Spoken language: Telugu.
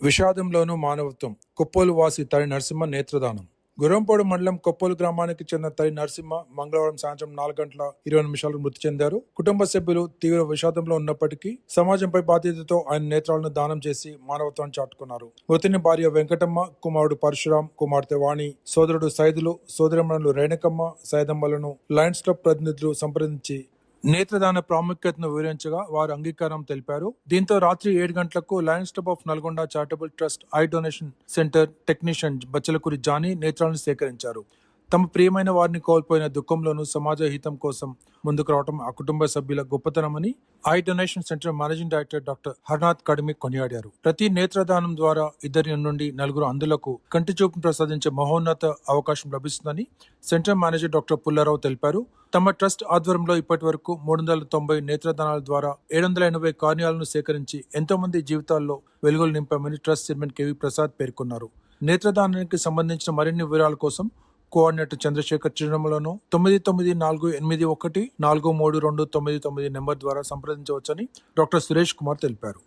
విషాదంలోనూ మానవత్వం. కొప్పోలు వాసి తల్లి నరసింహ నేత్రదానం. గుర్రంపోడు మండలం కొప్పోలు గ్రామానికి చెందిన తల్లి నరసింహ మంగళవారం సాయంత్రం 4:20 మృతి చెందారు. కుటుంబ సభ్యులు తీవ్ర విషాదంలో ఉన్నప్పటికీ సమాజంపై బాధ్యతతో ఆయన నేత్రాలను దానం చేసి మానవత్వాన్ని చాటుకున్నారు. మృతుని భార్య వెంకటమ్మ, కుమారుడు పరశురాం, కుమార్తె వాణి, సోదరుడు సైదులు, సోదరిమణులు రేణకమ్మ, సైదమ్మలను లయన్స్ క్లబ్ ప్రతినిధులు సంప్రదించి నేత్రదాన ప్రాముఖ్యతను వివరించగా వారు అంగీకారం తెలిపారు. దీంతో రాత్రి 7 గంటలకు lions club of Nalgonda charitable trust eye donation centre technician Bachchalakuri Johnny నేత్రాలను సేకరించారు. తమ ప్రియమైన వారిని కోల్పోయిన దుఃఖంలోనూ సమాజ హితం కోసం ముందుకు రావడం ఆ కుటుంబ సభ్యుల గొప్పతనమని eye donation centre managing director doctor Harnath Kadimi కొనియాడారు. ప్రతి నేత్రదానం ద్వారా 2 నుండి 4 అంధులకు కంటి చూపును ప్రసాదించే మహోన్నత అవకాశం లభిస్తుందని సెంటర్ మేనేజర్ డాక్టర్ పుల్లారావు తెలిపారు. తమ ట్రస్ట్ ఆధ్వర్యంలో ఇప్పటి వరకు 390 నేత్రదానాల ద్వారా 780 కార్నియాలను సేకరించి ఎంతో మంది జీవితాల్లో వెలుగులు నింపామని ట్రస్ట్ చైర్మన్ కెవి ప్రసాద్ పేర్కొన్నారు. నేత్రదానానికి సంబంధించిన మరిన్ని వివరాల కోసం కోఆర్డినేటర్ చంద్రశేఖర్ చిరునమలను 9948143299 నెంబర్ ద్వారా సంప్రదించవచ్చని డాక్టర్ సురేష్ కుమార్ తెలిపారు.